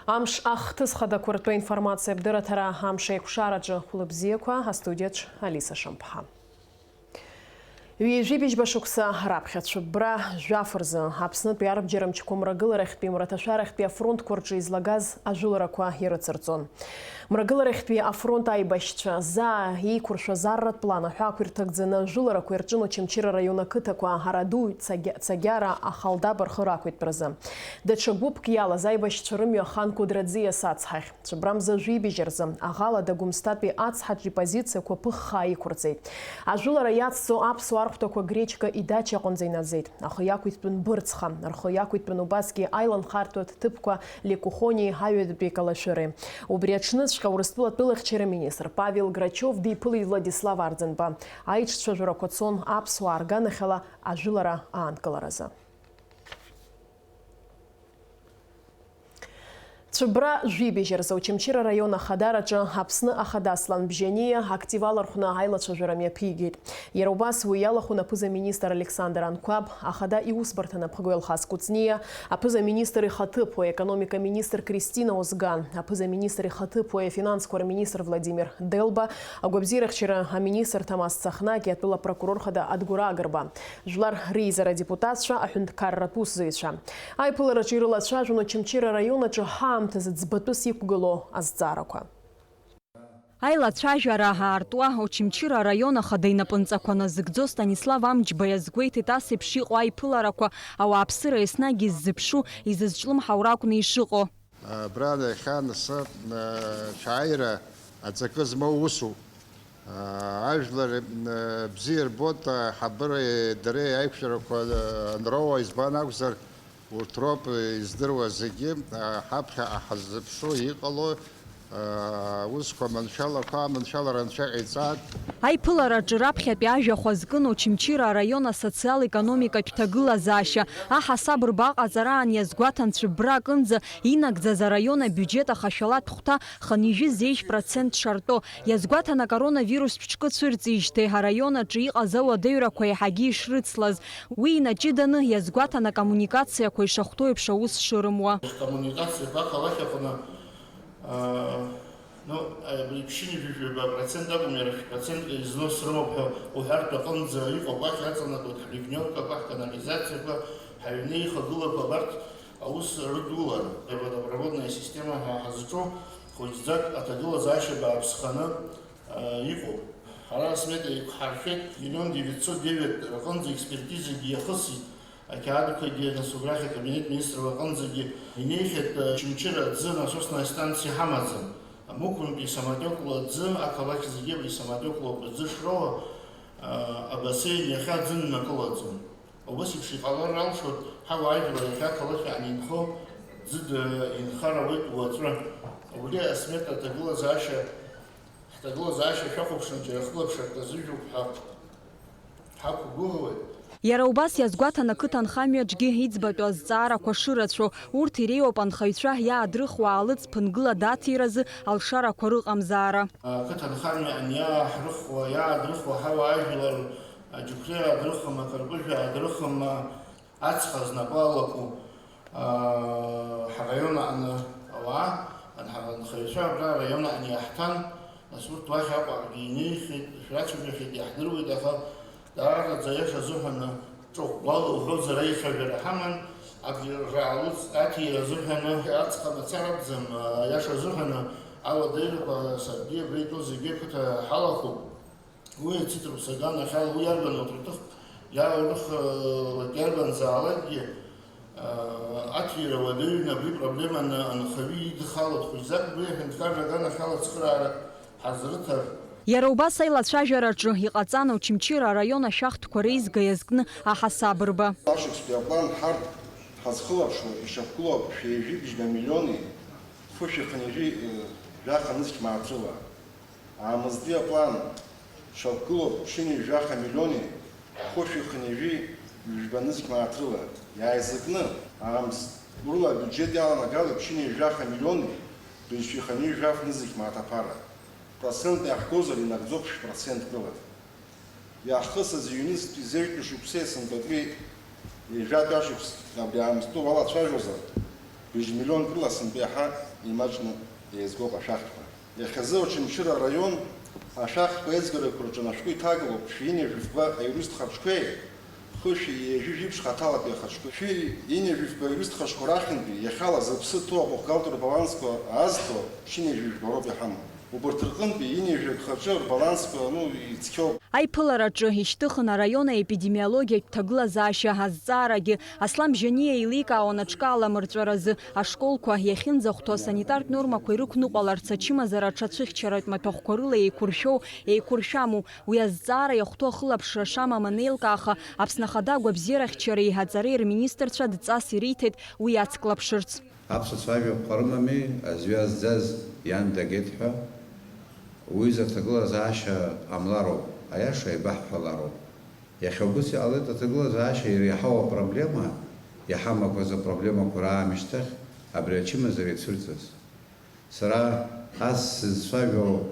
Амш ахҭысхадақәа ртәы информациа бдырыҭара амш еиқәшараҿы хәлыбзиақәа астудиаҿ Алиса Шамԥҳа. Ҩажәибжьба шықәса раԥхьацәыббра жәафырзы Аԥснытәи арбџьармчқәа мрагыларахьтәи мраҭашәарахьтәи афронтқәа рҿы излагаз ажәыларақәа ирыцырҵон. Мрагыларахьтәи афронт аибашьцәа заа еиқәыршәаз арратә план аҳәақәа ирҭагӡаны ажәыларақәа ирҿын Очамчыра араион ақыҭақәа Араду, Цагьара, Ахалдаба рхы рақәиҭтәразы. Даҽа гәыԥк иалаз аибашьцәа рымҩа Хан Кәыдраӡиас ацҳахь. Цәыбрамза ажәибжьаразы аӷала Дагәымсҭатәи ацҳаҿ ипозициақәа ԥыххаа иқәырҵеит. Ажәылара иацҵо аԥсуа архәҭақәа Гречка идача аҟынӡа инаӡеит. Аха иақәиҭтәын Бырцха, рхы иақәиҭтәын убасгьы аиланхартәытә ҭыԥқәа Лекухони Ҳаҩатәи Калашәыри. Убри аҽныҵәҟьа Урыстәылатәылахьчара министр Павел Грачов диԥылеит Владислав Арӡынба. Аиҿцәажәарақәа цон аԥсуаа рганахьала ажәылара аанкыларазы. Цәыббра жәибжьаразы Очамчыра араион ахадараҿы Аԥсны ахада Аслан Бжьаниа активала рхәны аилацәажәара мҩаԥигеит. Иара убас уи иалахәын аԥыза-министр Александр Анқәаб, ахада иусбарҭа напхгоу Елхас Кәыҵниа, аԥыза-министр ихаҭыԥуаҩ економика министр Кристина Озган, аԥыза-министр ихаҭыԥуаҩ афинансқәа рминистр Владимир Делба, агәабзиарахьчара аминистр Ҭамас Цахнаки, атәыла прокурор хада Адгәыр Агрба, жәлар реизара депутатцәа, аҳәынҭқарратә усзуҩцәа. Аиԥылараҿы ирылацәажәон Очамчыра араион аҿы аамҭазы ӡбатәыс иқәгылоу азҵаарақәа. Аилацәажәара аартуа Очамчыра араион ахада инапынҵақәа назыгӡо Станислав Амџьба иазгәеиҭеит ас еиԥш иҟоу аиԥыларақәа ауааԥсыра еснагь иззыԥшу, изызҿлымҳау ракәны ишыҟоу. Брада иахьанасы шәааира аҵакы змоу усуп. Ажәлар бзиа рбоит ҳабыреи дареи аиқәшәарақәа анроуа избан акәзар урҭ роуп издыруа зегьы ҳаԥхьа ҳаззыԥшу иҟало усқәа маншәалақәа аманшәалара анцәа ҟаиҵааит. Аиԥылараҿы раԥхьатәи ажәахәа зкын Очамчыра араион асоциал-економикатә ҭагылазаашьа аҳасабырба аҟаҵараан иазгәаҭан Цәыббра аҟынӡа инагӡаз араион абиуџьет ахашәалатә хәҭа 50% шартәо. Иазгәаҭан акоронавирус ԥҽкы цәырҵижьҭеи араион аҿы иҟаз ауадаҩрақәа иаҳагьы ишрыцлаз. Уи инаҷыданы иазгәаҭан акоммуникациақәа ишахәҭоу еиԥш аус шырымуа. Процент износ рымоуп уҳәартә аҟынӡа иҟоуп уахь иаҵанакуеит ҳливниовкақәа, ҳканализациақәа, ҳаҩны ихагылақәа абарҭ аус рыдулара. Водопроводная система ҳазҿу хәыҷӡак аҭагылазаашьа бааԥсханы иҟоуп. Ҳара асмета иқәҳаршәеит 1,909,000 аҟынӡа експертизагьы иахысит. Ақьаадқәагьы нас убрахь акабинет министров аҟынӡагьы инеихьеит Очамчыра аӡы насосная станциа ҳамаӡам. Мукәынтәи самотеклу аӡы ақалақь зегьы абри самотеклу аӡы шроуа абасеин иахьа аӡы ннакылаӡом. Убас еиԥш иҟалар алшоит ҳауаажәлар иахьа ақалақь анинхо ӡыда инхар ауеит уаҵәы. Убри асмет аҭагылазаашьа шәахәаԥшны џьара хылаԥшыртә азыжәуп ҳәа ҳақәгәыӷуеит. Иара убас иазгәаҭан ақыҭанхамҩаҿгьы иӡбатәу азҵаарақәа шырацәоу, урҭ иреиуоуп анхаҩцәа иаадрыхуа аалыҵ ԥынгыла даҭиразы алшарақәа рыҟамзаара. Ақыҭанхамҩа аниааҳрыхуа, иаадрыхуа ҳауаажәлар аџьықәреи аадрыхым, акарпыжә аадрыхым, ацха знапы алаку ҳараион аҟны ауаа, анхаҩцәа абра араион аҟны иаҳҭан, нас урҭ уахь Аҟәаҟагьы инеихьеит, шәрацәажәахьеит, иаҳдыруеит, аха даараӡа аиаша азыҳәан ҿыӷәӷәала уҳәозар аицәажәара ҳаман, абжьааluț аҭира азыҳәаны аҵха мацара акәӡам, аиаша азыҳәаны ауадаҩрақәа саргьы абра итәоу зегьы ақыҭа ҳалахуп. Уи ацитрус аган ахьала уи иарбан уҭрыҭых иарбанзаалакгьы аҭира уадаҩны абри проблема анхаҩы идхалоит. Хәыҷӡак убри аҳәынҭқарра аган ахьала цхыраарак ҳазрыҭар. Иара убас аилацәажәараҿы иҟаҵан Очамчыра араион ашәахтәқәа реизга иазкны аҳасабырба. Ашықәстәи аплан ҳарҭ ҳазхылаԥшуа ишьақәгылоу шәеижәибжьба миллиони фышәиханижәи жәаха нызқьмааҭрыла. Аамысҭи аплан шьақәгылоу ԥшьыни жәаха миллиони фышәиханижәи жәба нызқьмааҭрыла. Иааизакны аамс урыла абиуџьет иаланагалоит ԥшьыни жәаха миллиони быжәшәихани жәаф нызықьмааҭаԥара. Процент иаҳгозар инагӡоуп 10% кылат. Иаахысыз иҩнызтәи зеҩтәи шықәсеи сынтәатәи ижәатәи ашықәс абри аамсҭоу алацәажәозар быжь миллион кыла сынтәи аҳа имаджны еизгоуп ашәахтәқәа. Иахьазы Очамчыра араион ашәахтәқәа еизгарақәа рҿы ашәҟәы иҭагылоуп шәи-ини жәытәқәа аиуристтә хаҿқәеи хышәи ижәижәиԥш хаҭалатәи ахаҿқәеи шәи-ини жәытәқәа аиуристтә хаҿқәа рахьынтәи иахьала зыԥсы ҭоу абухгалтер балансқәа аазҭо шәи-ини жәытәқәа роуп иҳамоу. Убарҭ рҟынтәи ини жәытәқәа рҿы рбалансқәа ицқьоуп. Аиԥылараҿы ишьҭыхын араион аепидемиологиатә ҭагылазаашьа азҵаарагьы Аслан Бжьаниа еиликаауан аҽкаламырҵәаразы ашколқәа иахьынӡахәҭоу асанитартә нормақәа ирықәныҟәаларц ачымазара аҽацәыхьчаратә маҭәахәқәа рыла еиқәыршәоу, еиқәыршәаму, уи азҵаара иахәҭоу ахылаԥшра шамам анеилкааха Аԥсны Ахада агәабзиарахьчареи иҳаҵареи рминистрцәа дҵас ириҭеит уи ацклаԥшырц. Аԥсуацәажәақәа рымами, аӡәы зӡаз иан дагеит ҳәа, уи заҭагылазаашьа ҟамлароуп, аиаша еибаҳҳәалароуп. Иахьа убыс иҟалеит аҭагылазаашьа иреиҳау апроблема, иҳамақәаз апроблемақәа раамышьҭахь, абри ачымазара ицәырҵыз. Сара ас сызцәажәо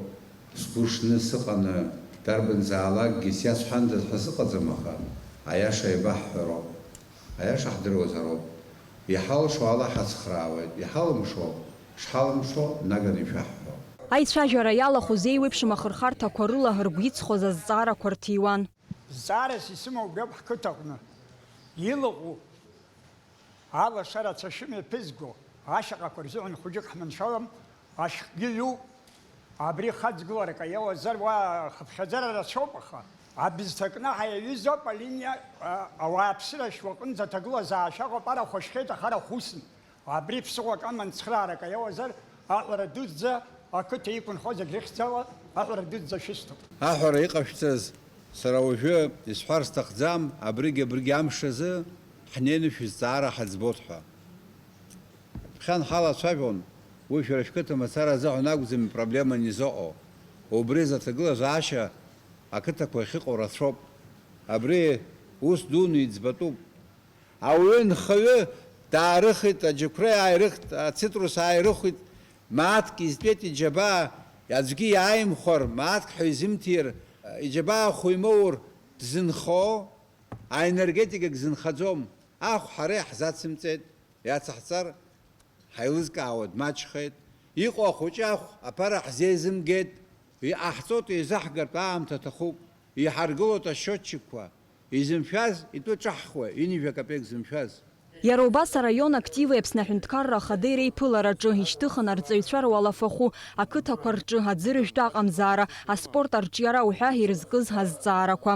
сгәы шны сыҟаны дарбанзаалакгьы сиацәҳандаз ҳәа сыҟаӡам, аха аиаша еибаҳҳәароуп, аиаша ҳдыруазароуп. Иҳалшо ала ҳацхраауеит, иҳалымшо шҳалымшо наганы ишәаҳҳәо. Аицәажәара иалахәыз еиуеиԥшым ахырхарҭақәа рыла ргәы иҵхоз азҵаарақәа рҭиуан. Зҵаарас исымоу гәаҟ ҳқыҭаҟны илаҟәу алашара ацәашьы мҩаԥызго ашьаҟақәа рзыҳәан хәыҷык ҳманшәалам, ашьхгьы иоуп, абри хаҵгыларак аиауазар уа хыԥхьаӡара рацәоуп, аха абызҭакны ҳаиаҩызоуп алиниа ауааԥсыра шәҟәынӡа аҭагылазаашьа аҟоуп, арахә ашьхеит, аха арахә усын. Абри ԥсыҟәак аман цхраарак аиауазар аҟара дуӡӡа ақыҭа иқәынхоз агрыхьӡала аҟара дуӡӡа шәысҭоуп. Аҳәара иҟашәҵаз сара уажәы исҳәар сҭахӡам, абригь амш азы ҳнеины шәызҵаара ҳаӡбот ҳәа. Ԥхьан ҳалацәажәон, уи шәара шәқыҭа мацара азыҳәан акәӡами проблема анизыҟоу. Убри заҭагылазаашьа ақыҭақәа ахьыҟоу рацәоуп. Абри ус дуны иӡбатәуп. Ауаҩы нхаҩы даарыхит, аџьықәреи ааирыхт, ацитрус ааирыхит, мааҭк изтәеит иџьабаа, аӡәгьы иааимхәар, мааҭк ҳәа изымҭир, иџьабаа хәы имоур дзынхо, аенергетикак зынхаӡом. Ахә ҳара иаҳзацымҵеит, иацаҳҵар ҳаилызкаауа дмаҷхеит. Иҟоу ахәыҷы ахә аԥара ҳзеизымгеит, иҟаҳҵоит еизаҳгартә аамҭа аҭахуп, иҳаргылоит ашьотчикқәа, изымшәаз итәы ҿаҳхуа, инижә копеек зымшәаз. Иара убас араион активи Аԥсны Аҳәынҭқарра Ахада иреиԥылараҿы ишьҭыхын арҵаҩцәа руалафахәы, ақыҭақәа рҿы аӡырыжәтә аҟамзаара, аспорт арҿиара уҳәа ирызкыз азҵаарақәа.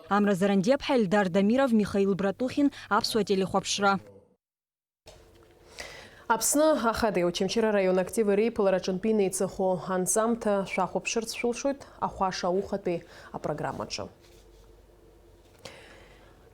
Амра Зарандиаԥҳа, Эльдар Дамиров, Михаил Братухин, Аԥсуа телехәаԥшра. Аԥсны Ахадеи Очамчыра араион актив иреиԥылараҿынтәи инеиҵахо анҵамҭа шәахәаԥшырц шәылшоит ахәаша аухатәи апрограммаҿы.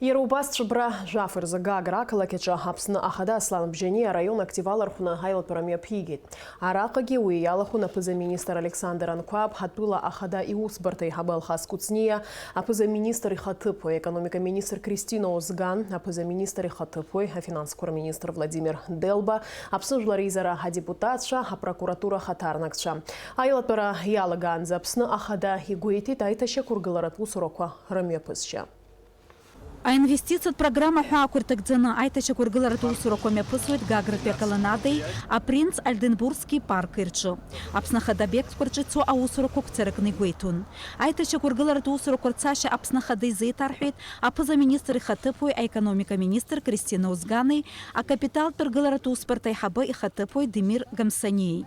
Иара убас Ҵәыбра жәаф-рзы Гагра ақалақьаҿы Аԥсны Ахада Аслан Бжьаниа араион актив алархәны аилатәара мҩаԥигеит. Араҟагьы уи иалахәын аԥыза-министр Александр Анқәаб, ҳатәыла Ахада иусбарҭа аиҳабы Алхас Кәыҵниа, аԥыза-министр ихаҭыԥуаҩ аекономика-министр Кристина Озган, аԥыза-министр ихаҭыԥуаҩ афинансқәа рминистр Владимир Делба, Аԥсны жәлар реизара адепутатцәа, апрокуратура ахаҭарнакцәа. Аилатәара иалагаанӡа Аԥсны Ахада игәеиҭеит аиҭашьақәыргыларатә усурақәа рымҩаԥысшьа. Аинвестициатә программа ҳәа ақәырҭагӡаны аиҭашьақәыргыларатә усурақәа мҩаԥысуеит Гагратәи аколонадаи апринц Альденбургски парки рҿы. Аԥсны Ахада обиектқәа рҿы ицо аусурақәа қәцаракны игәеиҭон. Аиҭашьақәыргыларатә усурақәа рцашьа Аԥсны Ахада изеиҭарҳәеит аԥыза-министр ихаҭыԥуаҩ аекономика-министр Кристина Озгани, акапиталтә ргыларатә усбарҭа аиҳабы ихаҭыԥуаҩ Демир Гамсаниеи.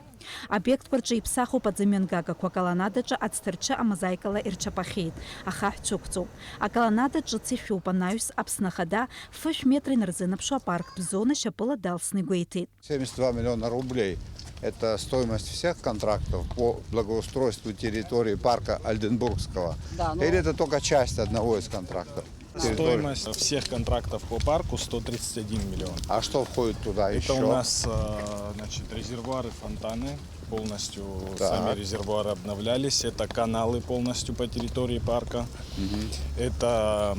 Обиектқәа рҿы иԥсахуп аӡымҩангагақәа аколонадаҿы ацҭарчы амозаикала ирчаԥахьеит, ахаҳә ықәҵоуп. Аколонадаҿы цифҩуп анаҩс Аԥсны Ахада фышә метр инарзынаԥшу апарктә зона шьапыла далсны игәеиҭеит. 72 миллиона рублей – это стоимость всех контрактов по благоустройству территории парка Альденбургского? Или это только часть одного из контрактов? Стоимость всех контрактов по парку 131 миллион. А что входит туда еще? Это у нас резервуары, фонтаны, полностью, Так. сами резервуары обновлялись. Это каналы полностью по территории парка. Это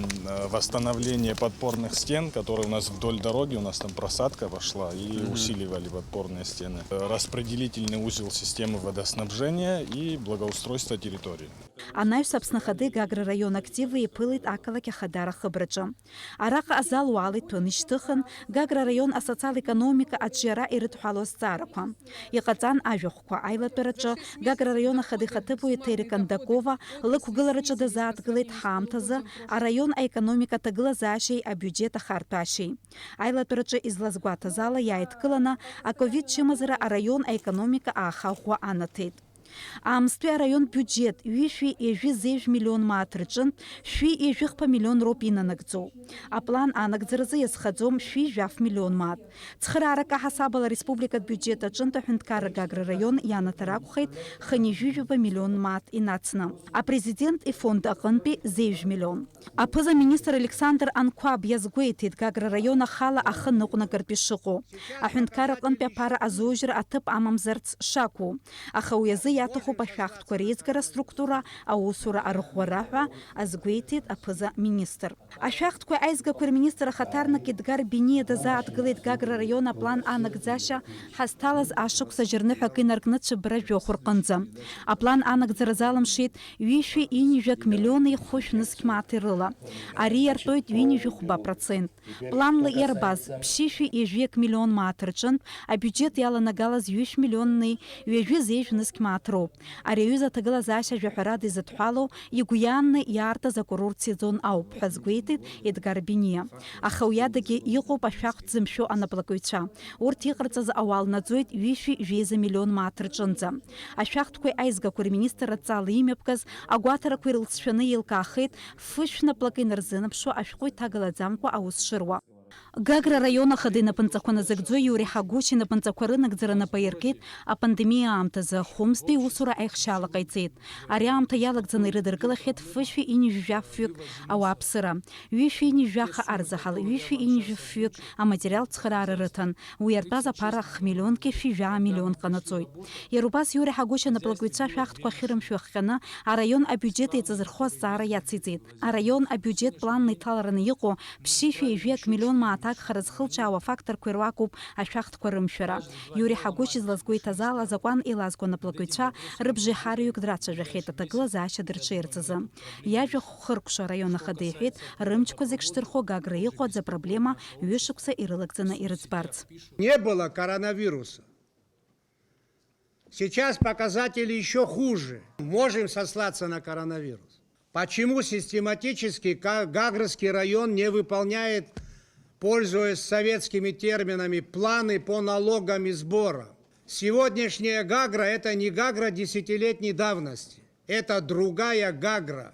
восстановление подпорных стен, которые у нас вдоль дороги, у нас там просадка пошла, и усиливали подпорные стены. Распределительный узел системы водоснабжения и благоустройство территории. Анаҩс Аԥсны Гагра район активы иԥылеит ақалақь ахадара хыбраҿы. Араҟа азал уаалеит ҭәаны ишьҭыхын, Гагра район асоциал-економика аҿиара ирыдҳәалоу азҵаарақәа. Иҟаҵан ажәахәқәа аилатәараҿы Гагра район ахадихаҭыԥуаҩ Еҭери Кондакова лықәгылараҿы дазааҭгылеит ҳаамҭазы араион аекономика аҭагылазаашьеи абиуџьет ахарҭәашьеи. Аилатәараҿы излазгәаҭаз ала иааидкыланы аковид чымазара араион аекономика аахаӷәӷәа анаҭеит. Аамстәи араион бюджет 2.7 миллион маат рҿынтә 2.7 миллион роуп инанагӡоу. Аплан анагӡаразы иазхаӡом 2.7 миллион маат. Цхыраарак аҳасабала ареспубликатә бюджет аҿынтә аҳәынҭқарра Гагра район ианаҭар акәхеит 1.7 миллион маат инацны. Апрезидент ифонд аҟынтәи 1 миллион. Аԥыза-министр Александр Анқәаб иазгәеиҭеит Гагра район ахала ахы ныҟәнагартә ишыҟоу. Аҳәынҭқарра аҟынтәи аԥара азоужьра аҭыԥ амамзарц шакәу. Аха уи азы иаҭахуп ашәахтәқәа реизгара структура аусура арӷәӷәара ҳәа азгәеиҭеит аԥыза-министр. Ашәахтәқәа аизгақәа рминистр ахаҭарнак Едгар Биниа дазааҭгылеит Гагра район аплан анагӡашьа ҳазҭалаз ашықәс ажьырныҳәак инаркны Цәыббра жәохә рҟынӡа. Аплан анагӡара залымшеит 2.9 миллиони хәышә мааҭи рыла. Ари иартәоит 2.7%. Планла иарбаз 2.7 миллион маат рҿынтә абиуџьет иаланагалаз 2 миллиони 2.7 маат роуп. Ари аҩыза аҭагылазаашьа ажәаҳәарада изыдҳәалоу игәы иаанны иаартыз акурорт сезон ауп ҳәа азгәеиҭеит Едгар Биниа. Аха уи адагьы иҟоуп ашәахтә зымшәо анаплакыҩцәа. Урҭ иҟарҵаз ауал наӡоит 2.7 миллион маат рҿынӡа. Ашәахтәқәеи аизгақәа рминистр адҵала имҩаԥгаз агәаҭарақәа ирылҵшәаны еилкаахеит фышәнаплак инарзынаԥшуа ашәҟәы иҭагалаӡамкәа аус шыруа. Гагра район ахада инапынҵақәа назыгӡо Иури Ҳагәыч инапынҵақәа рынагӡара нап аиркит апандемиа аамҭазы Хәымстәи усура аихшьаала ҟаиҵеит. Ари аамҭа иалагӡаны ирыдыркылахьеит 2.7 ауааԥсыра, 2.7 арзаҳал, 2.7 аматериал цхыраара рыҭан. Уи иартәаз аԥара 1.7 миллион ҟанаҵоит. Иара убас Иури Ҳагәыч анаплакыҩцәа ашәахтәқәа ахьырымшәо ахҟьаны араион абиуџьет еиҵазырхо азҵаара иациҵеит. Араион абиуџьет планны иҭалараны иҟоу 2.7 миллион маатак хрызхылҿаауа факторқәа ируакуп ашәахтәқәа рымшәара. Иури Ҳагәыч излазгәеиҭаз ала азакәан илазго анаплакыҩцәа рыбжеиҳараҩык драцәажәахьеит аҭагылазаашьа дырҽеирцазы. Иажәахә хыркәшо араион ахада иҳәеит рымчқәа зегь шдырхо Гагра иҟоу аӡы апроблема ҩышықәса ирылагӡаны ирыӡбарц. Не было коронавируса. Сейчас показатели еще хуже. Можем сослаться на коронавирус. Почему систематически Гагрский район не выполняет, пользуясь советскими терминами, планы по налогам и сборам? Сегодняшняя Гагра – это не Гагра десятилетней давности. Это другая Гагра.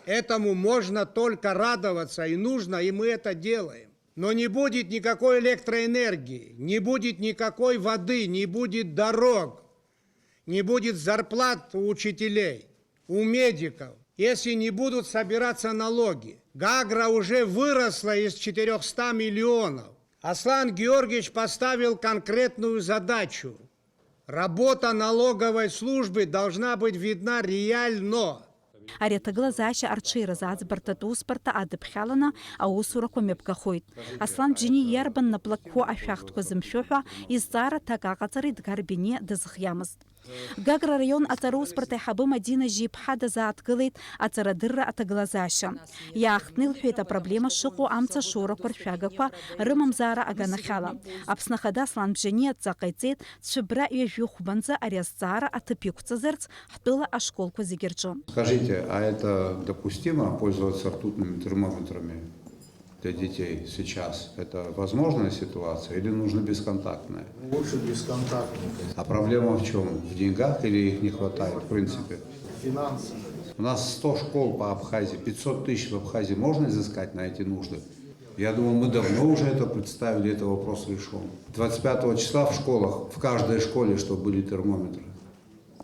Этому можно только радоваться, и нужно, и мы это делаем. Но не будет никакой электроэнергии, не будет никакой воды, не будет дорог, не будет зарплат у учителей, у медиков, если не будут собираться налоги. Гагра уже выросла из 400 миллионов. Аслан Георгиевич поставил конкретную задачу. Работа налоговой службы должна быть видна реально. Ари аҭагылазаашьа арҽеиразы аӡбарҭатә усбарҭа адыԥхьаланы аусурақәа мҩаԥгахоит. Аслан Бџьани иарбан наплакқәо ашәахтәқәа зымшәо ҳәа изҵаара ҭак аҟаҵара Едгар Биниа дазхиамызт. Гагра район аҵара усбарҭа аиҳабы Мадина Жьиԥҳа дазааҭгылеит аҵарадырра аҭагылазаашьа. Иаахтны илҳәеит апроблема шыҟоу амцашоурақәа ршәагақәа рымамзаара аганахьала. Аԥсны ахада Аслан Бџьани адҵа ҟаиҵеит Цәыббра ҩажәихәбанӡа ари азҵаара аҭыԥ иқәҵазарц ҳтәыла ашколқәа зегьы рҿы. Скажите, а это допустимо пользоваться ртутными термометрами для детей сейчас? Это возможная ситуация или нужно бесконтактная? Лучше бесконтактная. А проблема в чем? В деньгах или их не хватает в принципе? Финансы. У нас 100 школ по Абхазии, 500 тысяч в Абхазии можно изыскать на эти нужды? Я думаю, мы давно уже это представили, это вопрос решен. 25 числа в школах, в каждой школе, чтобы были термометры.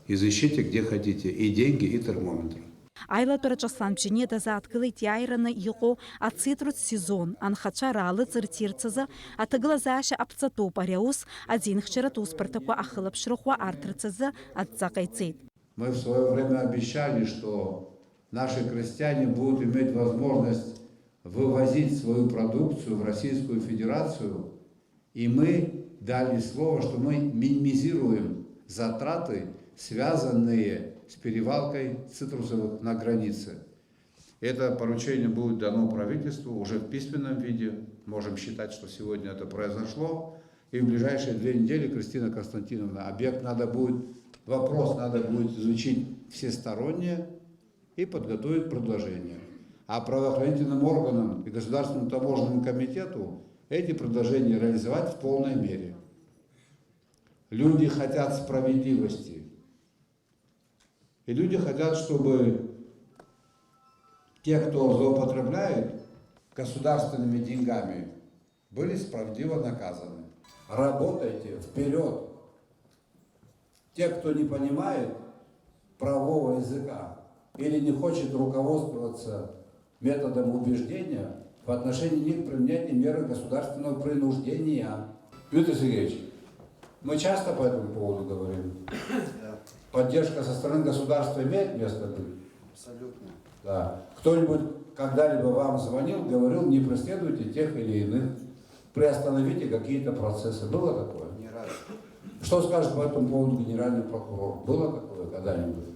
Изыщите где хотите, и деньги, и термометры. Аилатәараҿ Аслан Бжьаниа дазааҭгылеит иааираны иҟоу ацитрус сезон анхацәа раалыҵыртирц азы аҭагылазаашьа аԥҵатәуп. Ари аус аӡинхьчаратә усбарҭақәа ахылаԥшрахәа арҭарц азы адҵа ҟаиҵеит. Мы в свое время обещали, что наши крестьяне будут иметь возможность вывозить свою продукцию в Российскую Федерацию, и мы дали слово, что мы минимизируем затраты, связанные с перевалкой цитрусовых на границе. Это поручение будет дано правительству уже в письменном виде. Можем считать, что сегодня это произошло. И в ближайшие 2 недели, Кристина Константиновна, вопрос надо будет изучить всесторонне и подготовить предложение. А правоохранительным органам и Государственному таможенному комитету эти предложения реализовать в полной мере. Люди хотят справедливости. И люди хотят, чтобы те, кто злоупотребляет государственными деньгами, были справедливо наказаны. Работайте вперед. Те, кто не понимает правового языка или не хочет руководствоваться методом убеждения, в отношении них применяйте меры государственного принуждения. Виктор Сергеевич, мы часто по этому поводу говорим. Поддержка со стороны государства имеет место быть? Абсолютно. Да. Кто-нибудь когда-либо вам звонил, говорил, не преследуйте тех или иных, приостановите какие-то процессы. Было такое? Не раз. Что скажет по этому поводу генеральный прокурор? Было такое когда-нибудь?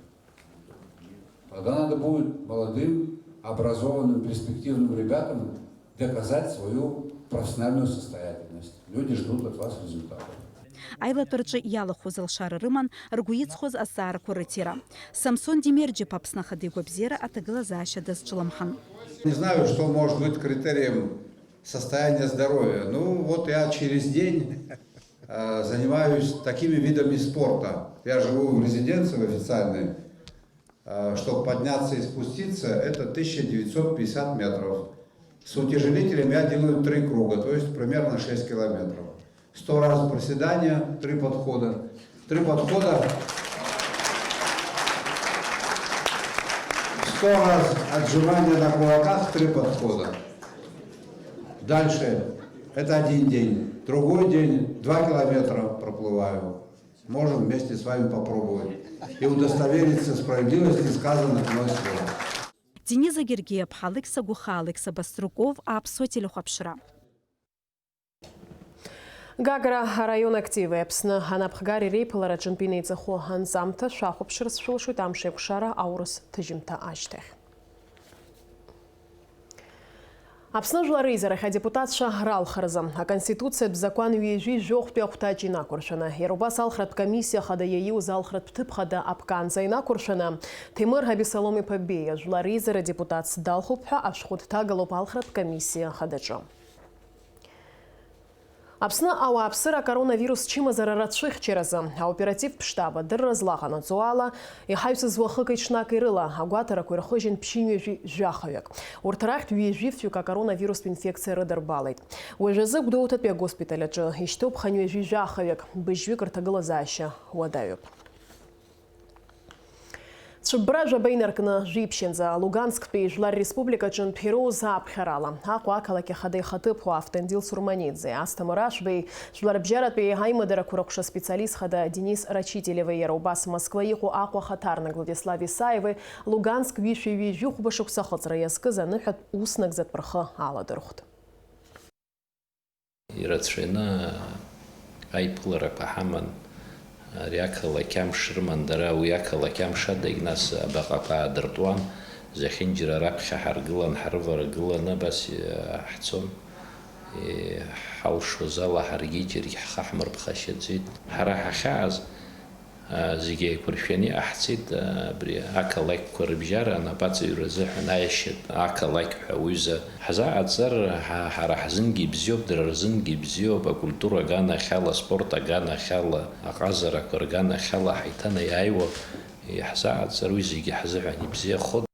Тогда надо будет молодым, образованным, перспективным ребятам доказать свою профессиональную состоятельность. Люди ждут от вас результатов. Аилатәараҿы иалахәыз алшара рыман ргәы иҵхоз азҵаарақәа рытира. Самсон Демерџьиԥ Аԥсны Ахадеи Гәабзиара аҭагылазаашьа дазҿлымҳан. Не знаю, что может быть критерием состояния здоровья. Ну вот я через день занимаюсь такими видами спорта. Я живу в резиденции официальной. Чтобы подняться и спуститься, это 1950 метров. С утяжелителем я делаю 3 круга, то есть примерно 6 километров. 100 раз приседания, 3 подхода. 3 подхода. 100 раз отжимания на кулаках, 3 подхода. Дальше. Это один день. Другой день 2 километра проплываю. Можем вместе с вами попробовать и удостовериться в справедливости сказанных мной слов. Денис Агергиев, Алекса Гуха, Алекса Баструков, Аԥсуа телехәаԥшра. Гагра район активы Аԥсны анапхгари реиԥылараҿ инеиҵахо анҵамҭа шәахәаԥшырц шәылшоит амш еиқәшара аурыс ҭыжьымҭа ашьҭахь. Аԥсны жәлар реизарахь адепутатцәа ралхаразы аконституциатә закәан ҩежәи жәохәтәи ахәҭаҷ инақәыршәаны, иара убас алхратә комиссиа хада иаиуз алхратә ҭыԥ хада апканӡа инақәыршәаны, Ҭемыр Абисалом-иԥа Беиа жәлар реизара депутатс далхуп ҳәа ашәҟәы дҭагалоуп алхратә комиссиа хадаҿы. Аԥсны ауааԥсыра коронавирус чымазара рацәыхьчаразы аоперативтә штаб адырра злаҟанаҵо ала иҳаҩсыз уахыки ҽнаки рыла агәаҭарақәа ирхыжьын ԥшьынҩажәи жәахаҩык. Урҭ рахьтә ҩежәи-фҩык акоронавирустә инфекциа рыдырбалеит. Уажәазы Гәдоуҭатәи агоспиталь аҿы ишьҭоуп ханҩажәи жәахаҩык, быжьҩык рҭагылазаашьа уадаҩуп. Цәыббра жәаба инаркны жәиԥшьынӡа Лугансктәи Жәлар Республикаҿы Ԥироза аԥхьарала Аҟәа ақалақь ахада ихаҭыԥуа Автандил Сурманидзе, Асҭамыр Ашбеи, Жәларбжьаратәи аимадарақәа рҟәша специалист хада Денис Рачителеви, иара убас Москва иҟоу Аҟәа ахаҭарнак Владислав Исаеви, Луганск ҩышәи жәохәба шықәса хыҵра иазкыз аныҳәатә ус нагӡатә рхы аладырхәт. Ирацәаҩны аиԥыларақәа ҳаман. Ари ақалақь амш рыман дара уи ақалақь амш адаҩ нас абаҟақәа аадыртуан, зехьынџьара раԥхьа ҳаргылан, ҳрываргыланы абас ҳцон. Ҳалшоз ала ҳаргьы џьаргьы ҳхы ҳмырԥхашьаӡеит. Ҳара ҳахьааз зегьы еиқәыршәаны иҟаҳҵеит абри ақалақьқәа рыбжьара анапаҵаҩра азыҳәан аиашьатә ақалақь ҳәа аҩыза ҳзааҵыр ҳара ҳзынгьы ибзиоуп, дара рзынгьы ибзиоуп, акультура аганахьала, аспорт аганахьала, аҟазарақәа рганахьала ҳаиҭанеиааиуа ҳзааҵыр уи зегьы ҳзыҳәан ибзиахоит.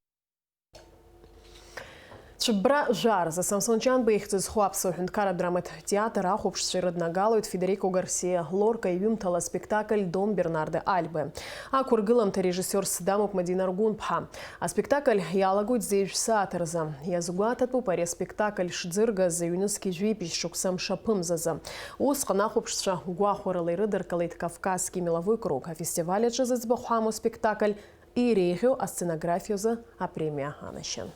Ацәыббра жәарза Самсон беихьӡыз хәаԥсо ҳәынҭқарратә драматә театр ахәаԥшцәа ирыднагалоит Федерико Гарсиа Лорка иҩымҭала аспектакль Дон Бернарде Альбе. Ақәыргыламҭа режиссиорс дамоуп Мадина Ргәын-ԥҳа. Аспектакль иалагоит зеижә сааҭ рзы. Иазгәаҭатәуп ари аспектакль шӡыргаз ҩнызқь жәибжь шықәса мшаԥымзазы. Усҟан ахәаԥшцәа гәахәарыла ирыдыркылеит Кавказский меловой круг. Афестиваль аҿы зыӡбахә ҳамоу аспектакль иреиӷьу асценографиазы апремиа анашьан.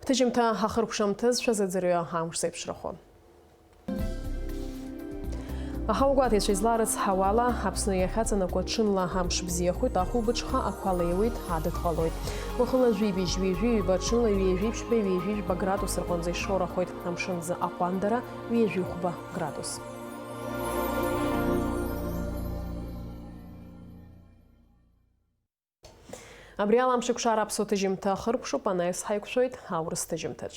Ҭыжьымҭа ҳахыркәшамҭызшәа зыӡырҩы амш зеиԥшрахон. Аҳаугәаҭеицәа изларыцҳауала Аԥсны иахьаҵанакуа ҽынла амш бзиахоит, ахәылбыҽха ақәа леиуеит, адыд ҟалоит. Уахыла жәибжь, ҩажәиҩба, ҽынла ҩажәиԥшьба, ҩажәиҩба градус рҟынӡа ишорахоит, амшынӡа аҟәандара ҩажәихәба градус. Абри ала амшықәшара аԥсуа ҭыжьымҭа ахыркәшоуп, анаҩс ҳаиқәшәоит аурыс ҭыжьымҭаҿ.